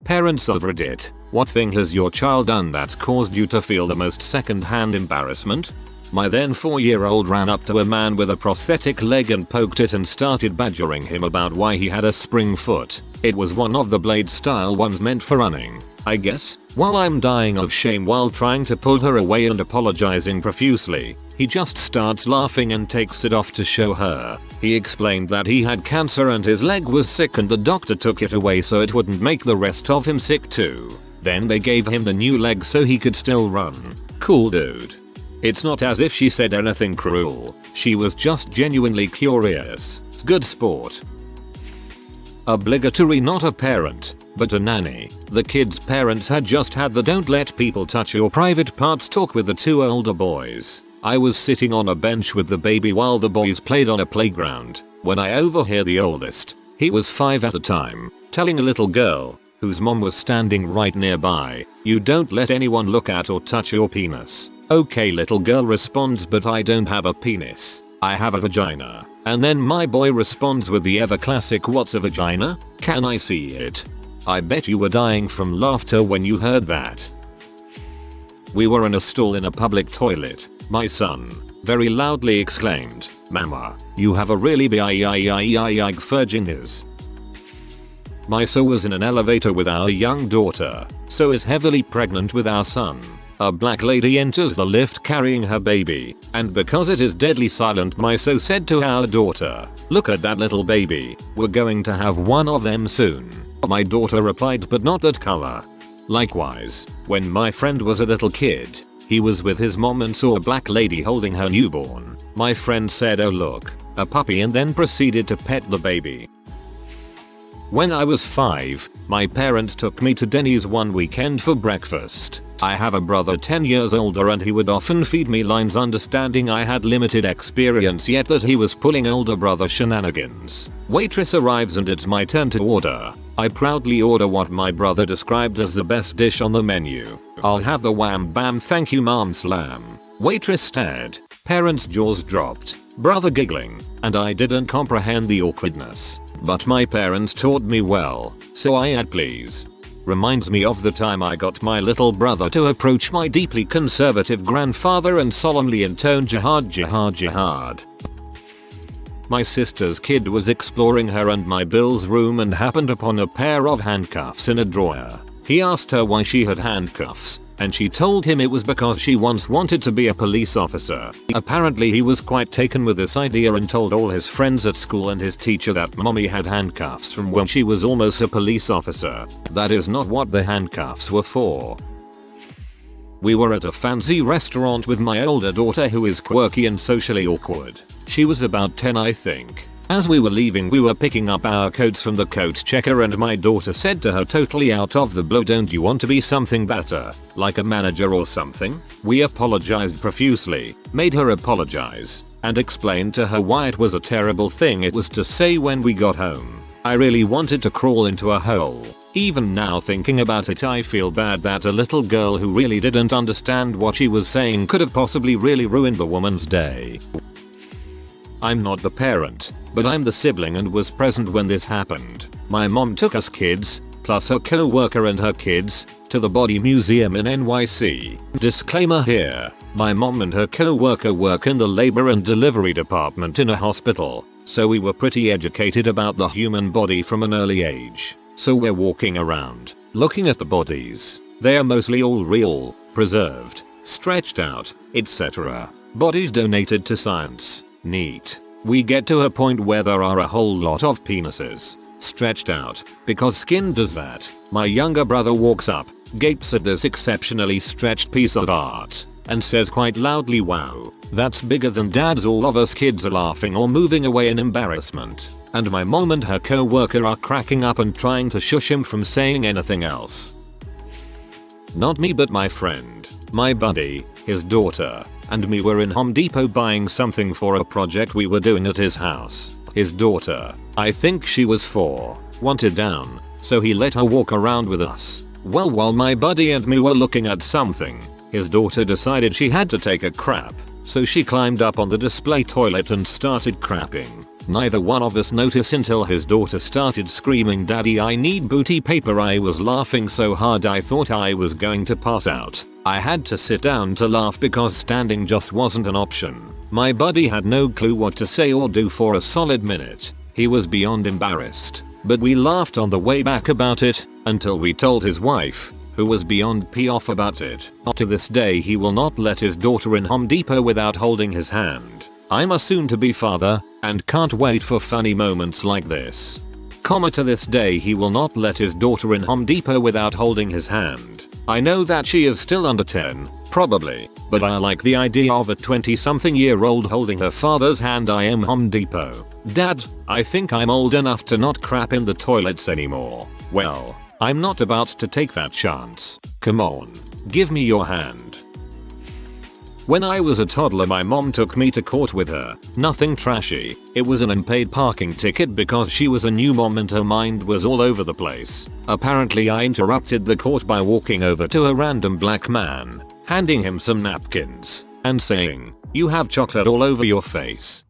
Parents of Reddit, what thing has your child done that's caused you to feel the most second-hand embarrassment? My then 4-year-old ran up to a man with a prosthetic leg and poked it and started badgering him about why he had a spring foot. It was one of the blade style ones meant for running, I guess. While I'm dying of shame while trying to pull her away and apologizing profusely, he just starts laughing and takes it off to show her. He explained that he had cancer and his leg was sick and the doctor took it away so it wouldn't make the rest of him sick too. Then they gave him the new leg so he could still run. Cool dude. It's not as if she said anything cruel. She was just genuinely curious. Good sport. Obligatory, not a parent, but a nanny. The kid's parents had just had the "don't let people touch your private parts" talk with the two older boys. I was sitting on a bench with the baby while the boys played on a playground when I overhear the oldest, he was 5 at the time, telling a little girl, whose mom was standing right nearby, "You don't let anyone look at or touch your penis." Okay, little girl responds, "But I don't have a penis. I have a vagina." And then my boy responds with the ever classic, "What's a vagina? Can I see it?" I bet you were dying from laughter when you heard that. We were in a stall in a public toilet. My son very loudly exclaimed, "Mama, you have a really big vaginas." My so was in an elevator with our young daughter. So is heavily pregnant with our son. A black lady enters the lift carrying her baby, and because it is deadly silent, my so said to our daughter, "Look at that little baby, we're going to have one of them soon." My daughter replied, "But not that color." Likewise, when my friend was a little kid, he was with his mom and saw a black lady holding her newborn. My friend said, "Oh look, a puppy," and then proceeded to pet the baby. When I was 5, my parents took me to Denny's one weekend for breakfast. I have a brother 10 years older and he would often feed me lines, understanding I had limited experience yet that he was pulling older brother shenanigans. Waitress arrives and it's my turn to order. I proudly order what my brother described as the best dish on the menu. "I'll have the wham bam thank you mom slam." Waitress stared. Parents' jaws dropped. Brother giggling. And I didn't comprehend the awkwardness. But my parents taught me well, so I add please. Reminds me of the time I got my little brother to approach my deeply conservative grandfather and solemnly intone "Jihad, jihad, jihad." My sister's kid was exploring her and my Bill's room and happened upon a pair of handcuffs in a drawer. He asked her why she had handcuffs, and she told him it was because she once wanted to be a police officer. Apparently he was quite taken with this idea and told all his friends at school and his teacher that mommy had handcuffs from when she was almost a police officer. That is not what the handcuffs were for. We were at a fancy restaurant with my older daughter who is quirky and socially awkward. She was about 10, I think. As we were leaving, we were picking up our coats from the coat checker and my daughter said to her totally out of the blue, "Don't you want to be something better, like a manager or something?" We apologized profusely, made her apologize, and explained to her why it was a terrible thing it was to say when we got home. I really wanted to crawl into a hole. Even now thinking about it, I feel bad that a little girl who really didn't understand what she was saying could have possibly really ruined the woman's day. I'm not the parent, but I'm the sibling and was present when this happened. My mom took us kids, plus her co-worker and her kids, to the Body Museum in NYC. Disclaimer here, my mom and her co-worker work in the labor and delivery department in a hospital, so we were pretty educated about the human body from an early age. So we're walking around, looking at the bodies. They are mostly all real, preserved, stretched out, etc. Bodies donated to science. Neat. We get to a point where there are a whole lot of penises stretched out, because skin does that. My younger brother walks up, gapes at this exceptionally stretched piece of art, and says quite loudly, "Wow, that's bigger than Dad's." All of us kids are laughing or moving away in embarrassment, and my mom and her co-worker are cracking up and trying to shush him from saying anything else. Not me, but my friend, my buddy, his daughter, and me were in Home Depot buying something for a project we were doing at his house. His daughter, I think she was 4, wanted down, so he let her walk around with us. Well, while my buddy and me were looking at something, his daughter decided she had to take a crap, so she climbed up on the display toilet and started crapping. Neither one of us noticed until his daughter started screaming, "Daddy, I need booty paper." I was laughing so hard I thought I was going to pass out. I had to sit down to laugh because standing just wasn't an option. My buddy had no clue what to say or do for a solid minute. He was beyond embarrassed, but we laughed on the way back about it until we told his wife, who was beyond pee off about it. To this day he will not let his daughter in Home Depot without holding his hand. I'm a soon-to-be father and can't wait for funny moments like this. To this day he will not let his daughter in Home Depot without holding his hand. I know that she is still under 10, probably, but I like the idea of a 20-something-year-old holding her father's hand. I am Home Depot. Dad, I think I'm old enough to not crap in the toilets anymore. Well, I'm not about to take that chance. Come on, give me your hand. When I was a toddler, my mom took me to court with her. Nothing trashy. It was an unpaid parking ticket because she was a new mom and her mind was all over the place. Apparently I interrupted the court by walking over to a random black man, handing him some napkins, and saying, "You have chocolate all over your face."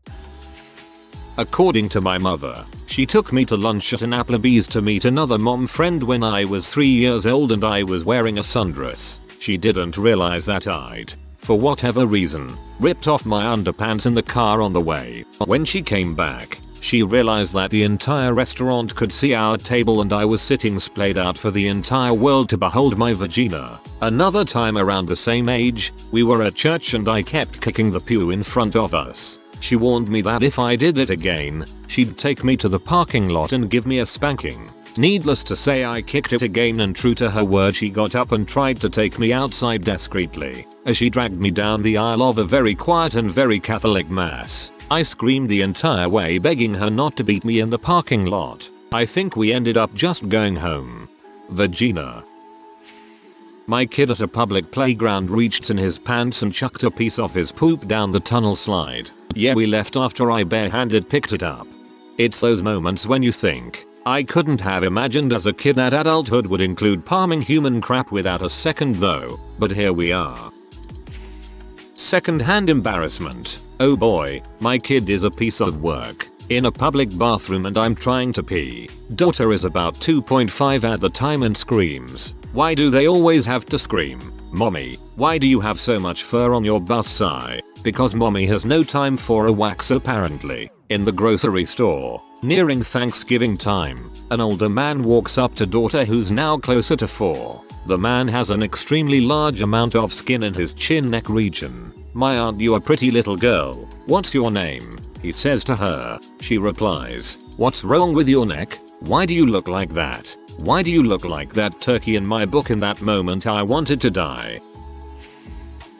According to my mother, she took me to lunch at an Applebee's to meet another mom friend when I was 3 years old and I was wearing a sundress. She didn't realize that I'd, for whatever reason, ripped off my underpants in the car on the way. When she came back, she realized that the entire restaurant could see our table and I was sitting splayed out for the entire world to behold my vagina. Another time around the same age, we were at church and I kept kicking the pew in front of us. She warned me that if I did it again, she'd take me to the parking lot and give me a spanking. Needless to say, I kicked it again and true to her word, she got up and tried to take me outside discreetly. As she dragged me down the aisle of a very quiet and very Catholic mass, I screamed the entire way begging her not to beat me in the parking lot. I think we ended up just going home. Vagina. My kid at a public playground reached in his pants and chucked a piece of his poop down the tunnel slide. Yeah, we left after I barehanded picked it up. It's those moments when you think, I couldn't have imagined as a kid that adulthood would include palming human crap without a second though, but here we are. Second-hand embarrassment. Oh boy, my kid is a piece of work. In a public bathroom and I'm trying to pee. Daughter is about 2.5 at the time and screams. Why do they always have to scream? Mommy, why do you have so much fur on your butt? Sigh. Because mommy has no time for a wax apparently. In the grocery store, nearing Thanksgiving time, an older man walks up to daughter who's now closer to 4. The man has an extremely large amount of skin in his chin neck region. "My, aren't you a pretty little girl? What's your name?" he says to her. She replies, "What's wrong with your neck? Why do you look like that? Why do you look like that turkey in my book?" In that moment I wanted to die.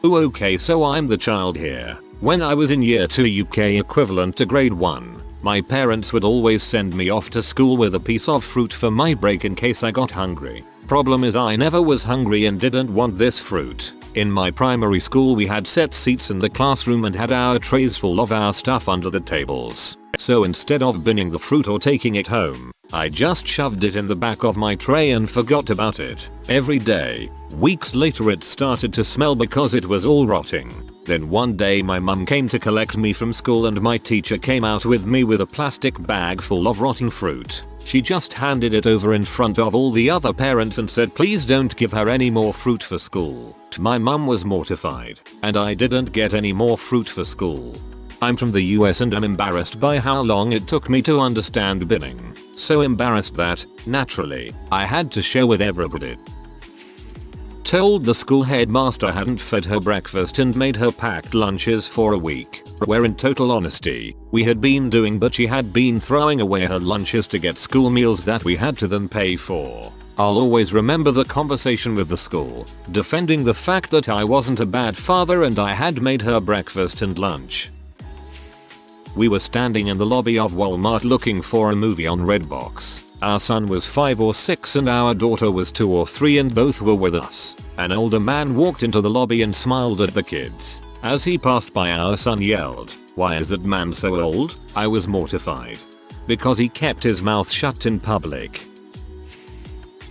Ooh, okay, so I'm the child here. When I was in year 2 UK equivalent to grade 1, my parents would always send me off to school with a piece of fruit for my break in case I got hungry. Problem is I never was hungry and didn't want this fruit. In my primary school we had set seats in the classroom and had our trays full of our stuff under the tables. So instead of binning the fruit or taking it home, I just shoved it in the back of my tray and forgot about it. Every day. Weeks later it started to smell because it was all rotting. Then one day my mum came to collect me from school and my teacher came out with me with a plastic bag full of rotting fruit. She just handed it over in front of all the other parents and said please don't give her any more fruit for school. My mum was mortified, and I didn't get any more fruit for school. I'm from the US and I'm embarrassed by how long it took me to understand binning. So embarrassed that, naturally, I had to share with everybody. Told the school headmaster hadn't fed her breakfast and made her packed lunches for a week. Where in total honesty, we had been doing but she had been throwing away her lunches to get school meals that we had to then pay for. I'll always remember the conversation with the school, defending the fact that I wasn't a bad father and I had made her breakfast and lunch. We were standing in the lobby of Walmart looking for a movie on Redbox. Our son was 5 or 6 and our daughter was 2 or 3 and both were with us. An older man walked into the lobby and smiled at the kids. As he passed by, our son yelled, "Why is that man so old?" I was mortified. Because he kept his mouth shut in public.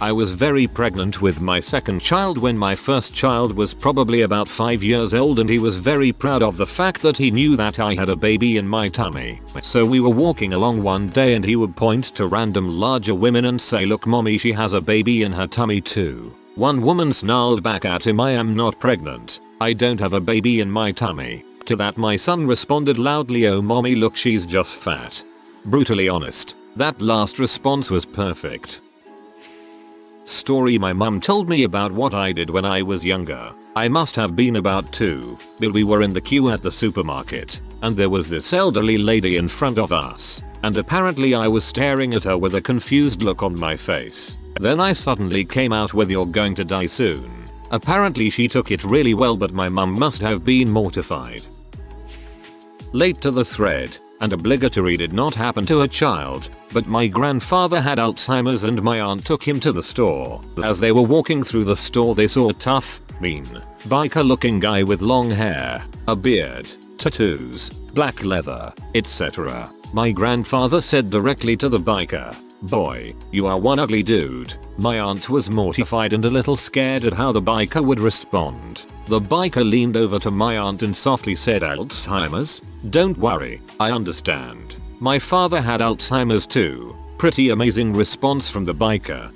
I was very pregnant with my second child when my first child was probably about 5 years old, and he was very proud of the fact that he knew that I had a baby in my tummy. So we were walking along one day and he would point to random larger women and say, "Look mommy, she has a baby in her tummy too." One woman snarled back at him, "I am not pregnant. I don't have a baby in my tummy." To that my son responded loudly, "Oh mommy, look, she's just fat." Brutally honest, that last response was perfect. Story my mum told me about what I did when I was younger. I must have been about 2, but we were in the queue at the supermarket, and there was this elderly lady in front of us, and apparently I was staring at her with a confused look on my face. Then I suddenly came out with, "You're going to die soon." Apparently she took it really well, but my mum must have been mortified. Late to the thread, and obligatory, did not happen to a child, but my grandfather had Alzheimer's and my aunt took him to the store. As they were walking through the store, they saw a tough, mean, biker looking guy with long hair, a beard, tattoos, black leather, etc. My grandfather said directly to the biker, "Boy, you are one ugly dude." My aunt was mortified and a little scared at how the biker would respond. The biker leaned over to my aunt and softly said, "Alzheimer's? Don't worry, I understand. My father had Alzheimer's too." Pretty amazing response from the biker.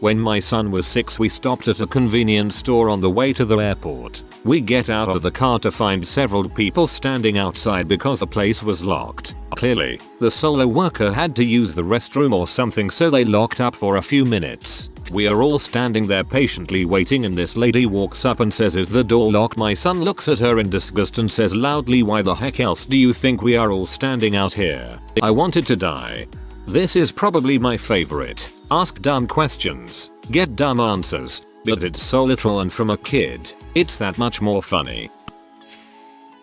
When my son was 6, we stopped at a convenience store on the way to the airport. We get out of the car to find several people standing outside because the place was locked. Clearly, the solo worker had to use the restroom or something, so they locked up for a few minutes. We are all standing there patiently waiting, and this lady walks up and says, "Is the door locked?" My son looks at her in disgust and says loudly, "Why the heck else do you think we are all standing out here?" I wanted to die. This is probably my favorite. Ask dumb questions, get dumb answers, but it's so literal, and from a kid, it's that much more funny.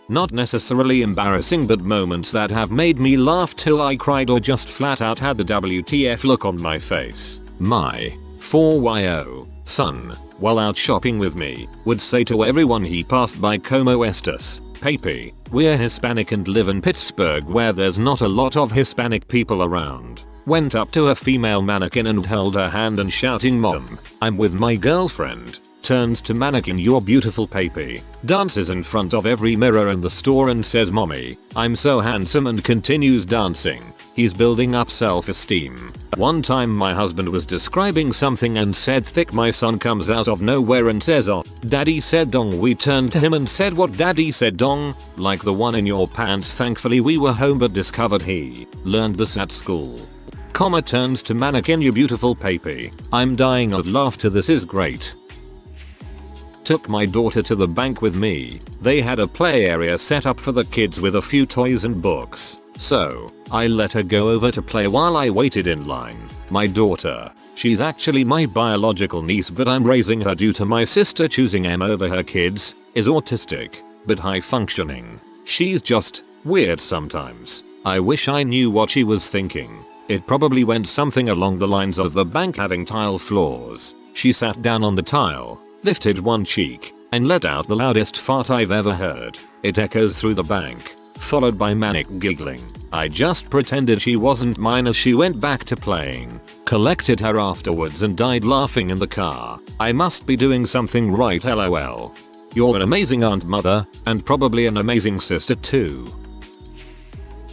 Not necessarily embarrassing, but moments that have made me laugh till I cried or just flat out had the WTF look on my face. My 4-year-old son, while out shopping with me, would say to everyone he passed by, "Como estas, papi? We're Hispanic and live in Pittsburgh where there's not a lot of Hispanic people around." Went up to a female mannequin and held her hand and shouting, "Mom, I'm with my girlfriend." Turns to mannequin, "You're beautiful, papi." Dances in front of every mirror in the store and says, "Mommy, I'm so handsome," and continues dancing. He's building up self-esteem. One time my husband was describing something and said thick. My son comes out of nowhere and says, "Oh, daddy said dong." We turned to him and said, "What?" "Daddy said dong, like the one in your pants." Thankfully we were home but discovered he learned this at school. Comma turns to mannequin, "You beautiful papi. I'm dying of laughter, this is great." Took my daughter to the bank with me. They had a play area set up for the kids with a few toys and books. So, I let her go over to play while I waited in line. My daughter, she's actually my biological niece, but I'm raising her due to my sister choosing M over her kids, is autistic, but high functioning. She's just weird sometimes. I wish I knew what she was thinking. It probably went something along the lines of the bank having tile floors. She sat down on the tile, lifted one cheek, and let out the loudest fart I've ever heard. It echoes through the bank, followed by manic giggling. I just pretended she wasn't mine as she went back to playing. Collected her afterwards and died laughing in the car. I must be doing something right, lol. You're an amazing aunt, mother, and probably an amazing sister too.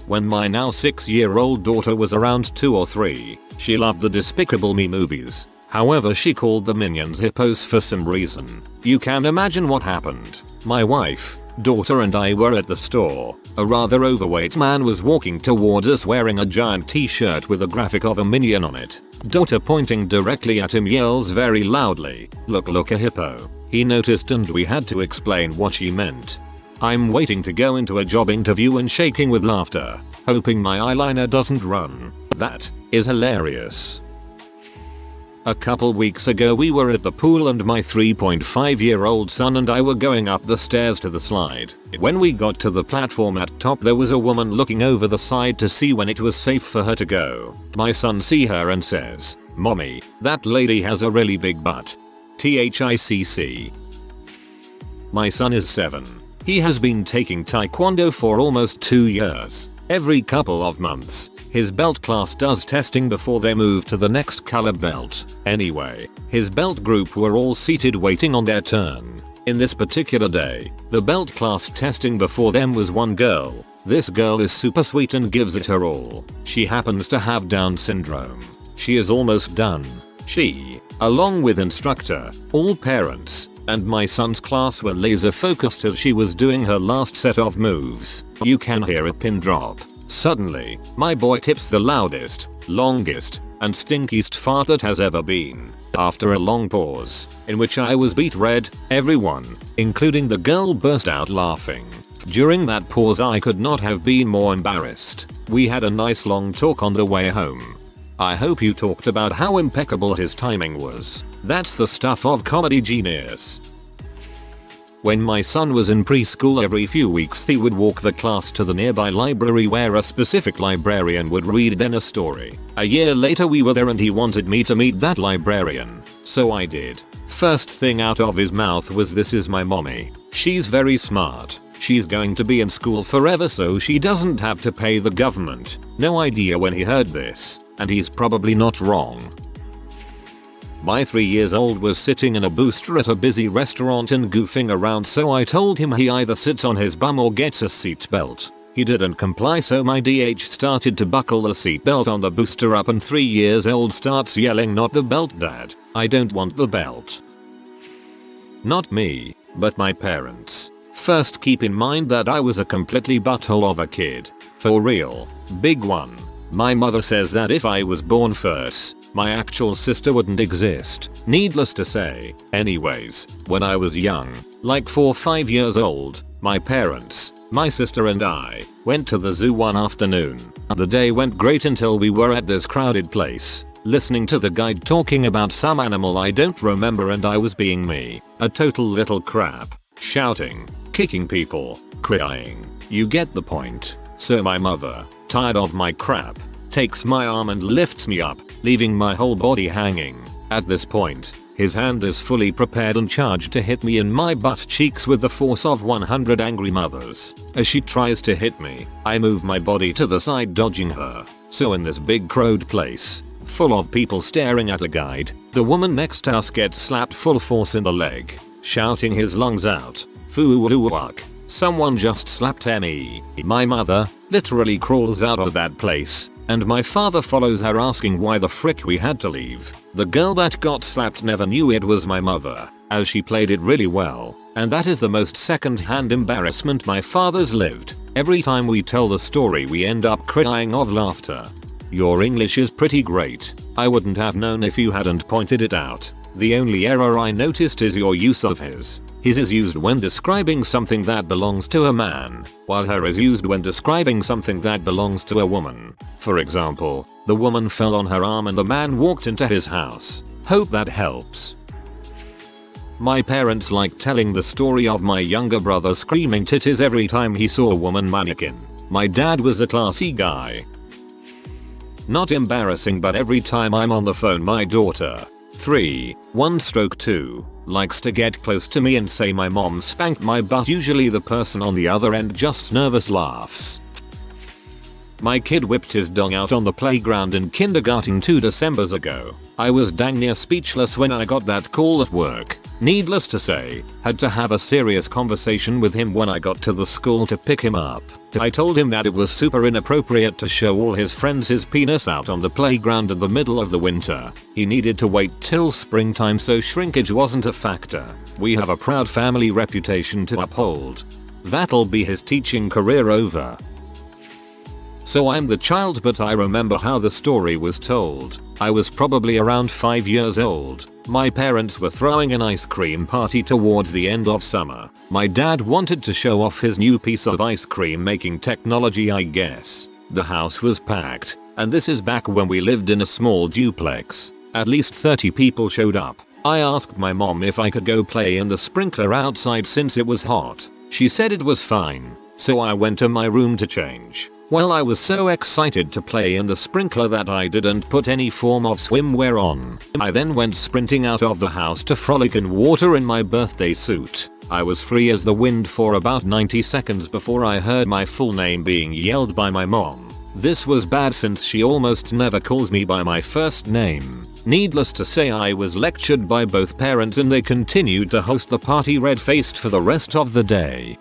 When my now 6-year-old daughter was around 2 or 3, she loved the Despicable Me movies. However, she called the Minions hippos for some reason. You can imagine what happened. My wife, daughter and I were at the store. A rather overweight man was walking towards us wearing a giant t-shirt with a graphic of a minion on it. Daughter, pointing directly at him, yells very loudly, Look a hippo." He noticed and we had to explain what she meant. I'm waiting to go into a job interview and shaking with laughter, hoping my eyeliner doesn't run. That is hilarious. A couple weeks ago we were at the pool and my 3.5-year-old son and I were going up the stairs to the slide. When we got to the platform at top, there was a woman looking over the side to see when it was safe for her to go. My son see her and says, "Mommy, that lady has a really big butt. THICC." My son is 7. He has been taking taekwondo for almost 2 years. Every couple of months, His belt class does testing before they move to the next color belt. Anyway, his belt group were all seated waiting on their turn. In this particular day, the belt class testing before them was one girl. This girl is super sweet and gives it her all. She happens to have Down syndrome. She is almost done. She, along with instructor, all parents, and my son's class were laser focused as she was doing her last set of moves. You can hear a pin drop. Suddenly, my boy tips the loudest, longest, and stinkiest fart that has ever been. After a long pause, in which I was beat red, everyone, including the girl, burst out laughing. During that pause I could not have been more embarrassed. We had a nice long talk on the way home. I hope you talked about how impeccable his timing was. That's the stuff of comedy genius. When my son was in preschool, every few weeks he would walk the class to the nearby library where a specific librarian would read then a story. A year later we were there and he wanted me to meet that librarian. So I did. First thing out of his mouth was, "This is my mommy. She's very smart. She's going to be in school forever so she doesn't have to pay the government." No idea when he heard this, and he's probably not wrong. My 3-year-old was sitting in a booster at a busy restaurant and goofing around, so I told him he either sits on his bum or gets a seatbelt. He didn't comply, so my DH started to buckle the seatbelt on the booster up and 3-year-old starts yelling, "Not the belt, Dad. I don't want the belt." Not me, but my parents. First, keep in mind that I was a completely butthole of a kid. For real. Big one. My mother says that if I was born first, my actual sister wouldn't exist. Needless to say. Anyways, when I was young, like 4 or 5 years old, my parents, my sister and I went to the zoo one afternoon. The day went great until we were at this crowded place, listening to the guide talking about some animal I don't remember, and I was being me, a total little crap, shouting, kicking people, crying. You get the point. So my mother, tired of my crap, takes my arm and lifts me up, leaving my whole body hanging. At this point, his hand is fully prepared and charged to hit me in my butt cheeks with the force of 100 angry mothers. As she tries to hit me, I move my body to the side, dodging her. So in this big crowded place, full of people staring at a guide, the woman next to us gets slapped full force in the leg, shouting his lungs out, "Foo-woo-wak. Someone just slapped me." My mother literally crawls out of that place, and my father follows her asking why the frick we had to leave. The girl that got slapped never knew it was my mother, as she played it really well, and that is the most second-hand embarrassment my father's lived. Every time we tell the story we end up crying of laughter. Your English is pretty great. I wouldn't have known if you hadn't pointed it out. The only error I noticed is your use of his. His is used when describing something that belongs to a man, while her is used when describing something that belongs to a woman. For example, the woman fell on her arm and the man walked into his house. Hope that helps. My parents like telling the story of my younger brother screaming titties every time he saw a woman mannequin. My dad was a classy guy. Not embarrassing, but every time I'm on the phone my daughter, 3, 1/2, likes to get close to me and say my mom spanked my butt. Usually the person on the other end just nervous laughs. My kid whipped his dong out on the playground in kindergarten 2 Decembers ago. I was dang near speechless when I got that call at work. Needless to say, had to have a serious conversation with him when I got to the school to pick him up. I told him that it was super inappropriate to show all his friends his penis out on the playground in the middle of the winter. He needed to wait till springtime so shrinkage wasn't a factor. We have a proud family reputation to uphold. That'll be his teaching career over. So I'm the child, but I remember how the story was told. I was probably around 5 years old. My parents were throwing an ice cream party towards the end of summer. My dad wanted to show off his new piece of ice cream making technology, I guess. The house was packed, and this is back when we lived in a small duplex. At least 30 people showed up. I asked my mom if I could go play in the sprinkler outside since it was hot. She said it was fine, so I went to my room to change. Well, I was so excited to play in the sprinkler that I didn't put any form of swimwear on. I then went sprinting out of the house to frolic in water in my birthday suit. I was free as the wind for about 90 seconds before I heard my full name being yelled by my mom. This was bad since she almost never calls me by my first name. Needless to say, I was lectured by both parents and they continued to host the party red-faced for the rest of the day.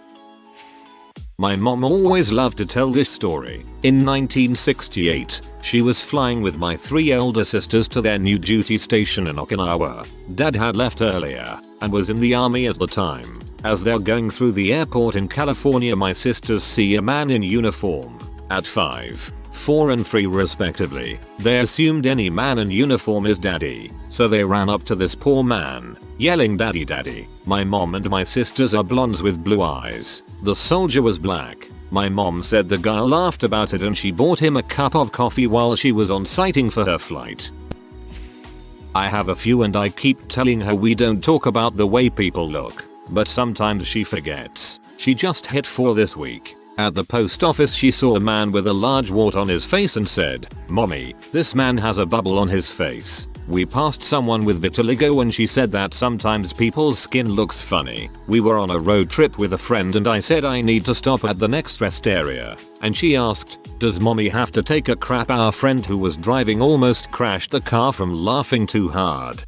My mom always loved to tell this story. In 1968, she was flying with my 3 elder sisters to their new duty station in Okinawa. Dad had left earlier and was in the army at the time. As they're going through the airport in California, my sisters see a man in uniform. At 5, 4 and 3 respectively, they assumed any man in uniform is daddy, so they ran up to this poor man, yelling daddy daddy. My mom and my sisters are blondes with blue eyes. The soldier was black. My mom said the guy laughed about it and she bought him a cup of coffee while she was on sighting for her flight. I have a few and I keep telling her we don't talk about the way people look, but sometimes she forgets. She just hit 4 this week. At the post office she saw a man with a large wart on his face and said, "Mommy, this man has a bubble on his face." We passed someone with vitiligo and she said that sometimes people's skin looks funny. We were on a road trip with a friend and I said I need to stop at the next rest area. And she asked, "Does mommy have to take a crap?" Our friend who was driving almost crashed the car from laughing too hard.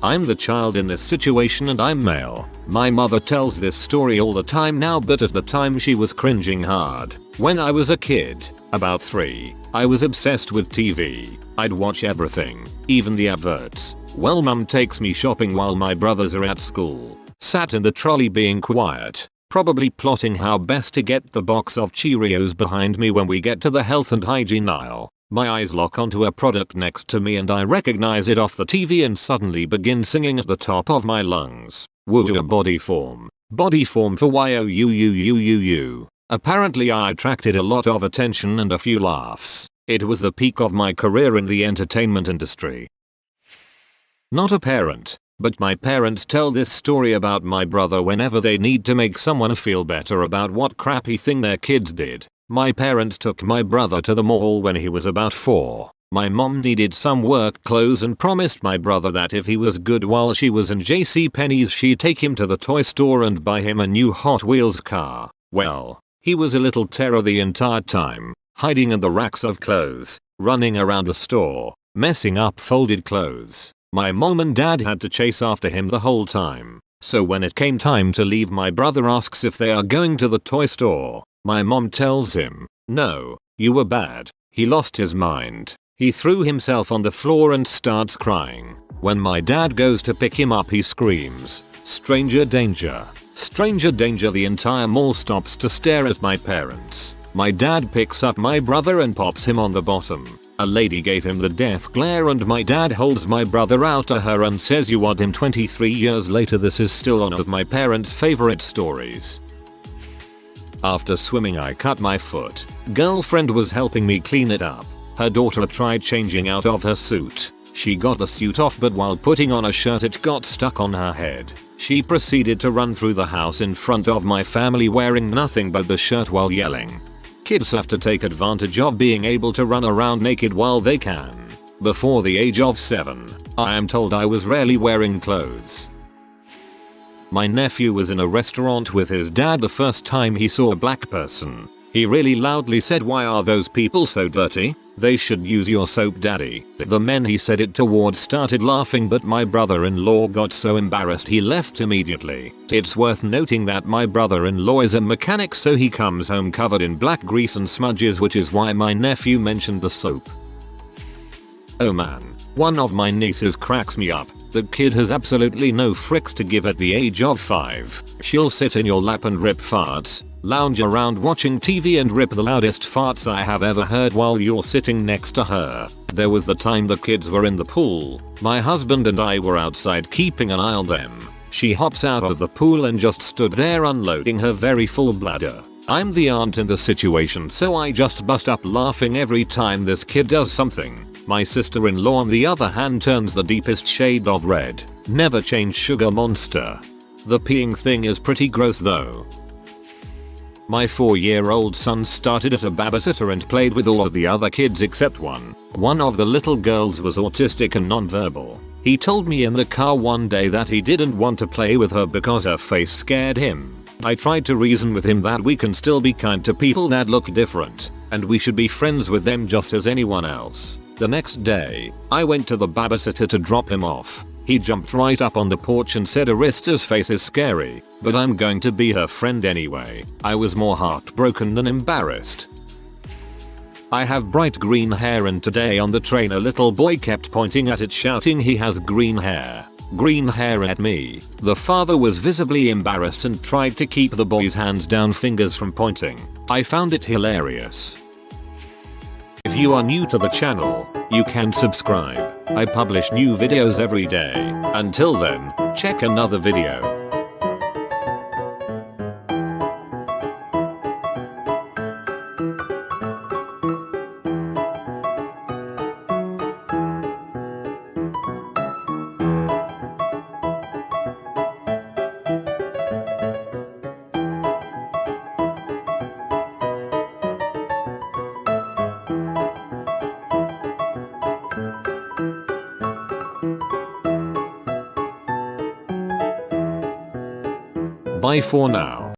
I'm the child in this situation and I'm male. My mother tells this story all the time now, but at the time she was cringing hard. When I was a kid, about 3, I was obsessed with TV. I'd watch everything, even the adverts. Well, mum takes me shopping while my brothers are at school. Sat in the trolley being quiet, probably plotting how best to get the box of Cheerios behind me. When we get to the health and hygiene aisle, my eyes lock onto a product next to me and I recognize it off the TV and suddenly begin singing at the top of my lungs. Woo, body form. Body form for YOUUUUU. Apparently I attracted a lot of attention and a few laughs. It was the peak of my career in the entertainment industry. Not a parent, but my parents tell this story about my brother whenever they need to make someone feel better about what crappy thing their kids did. My parents took my brother to the mall when he was about 4. My mom needed some work clothes and promised my brother that if he was good while she was in JCPenney's she'd take him to the toy store and buy him a new Hot Wheels car. Well, he was a little terror the entire time, hiding in the racks of clothes, running around the store, messing up folded clothes. My mom and dad had to chase after him the whole time. So when it came time to leave, my brother asks if they are going to the toy store. My mom tells him, "No, you were bad." He lost his mind. He threw himself on the floor and starts crying. When my dad goes to pick him up, he screams, "Stranger danger, stranger danger." The entire mall stops to stare at my parents. My dad picks up my brother and pops him on the bottom. A lady gave him the death glare and my dad holds my brother out to her and says, "You want him." 23 years later, this is still one of my parents' favorite stories. After swimming, I cut my foot. Girlfriend was helping me clean it up. Her daughter tried changing out of her suit. She got the suit off, but while putting on a shirt it got stuck on her head. She proceeded to run through the house in front of my family wearing nothing but the shirt while yelling. Kids have to take advantage of being able to run around naked while they can. Before the age of 7, I am told I was rarely wearing clothes. My nephew was in a restaurant with his dad the first time he saw a black person. He really loudly said, "Why are those people so dirty? They should use your soap, daddy." The men he said it towards started laughing, but my brother-in-law got so embarrassed he left immediately. It's worth noting that my brother-in-law is a mechanic, so he comes home covered in black grease and smudges, which is why my nephew mentioned the soap. Oh man, one of my nieces cracks me up. The kid has absolutely no fricks to give at the age of 5. She'll sit in your lap and rip farts, lounge around watching TV and rip the loudest farts I have ever heard while you're sitting next to her. There was the time the kids were in the pool. My husband and I were outside keeping an eye on them. She hops out of the pool and just stood there unloading her very full bladder. I'm the aunt in the situation, so I just bust up laughing every time this kid does something. My sister-in-law on the other hand turns the deepest shade of red. Never change sugar monster. The peeing thing is pretty gross though. My 4-year-old son started at a babysitter and played with all of the other kids except one. One of the little girls was autistic and nonverbal. He told me in the car one day that he didn't want to play with her because her face scared him. I tried to reason with him that we can still be kind to people that look different, and we should be friends with them just as anyone else. The next day, I went to the babysitter to drop him off. He jumped right up on the porch and said Arista's face is scary, but I'm going to be her friend anyway. I was more heartbroken than embarrassed. I have bright green hair, and today on the train a little boy kept pointing at it shouting he has green hair. Green hair at me. The father was visibly embarrassed and tried to keep the boy's hands down fingers from pointing. I found it hilarious. If you are new to the channel, you can subscribe. I publish new videos every day. Until then, check another video. Bye for now.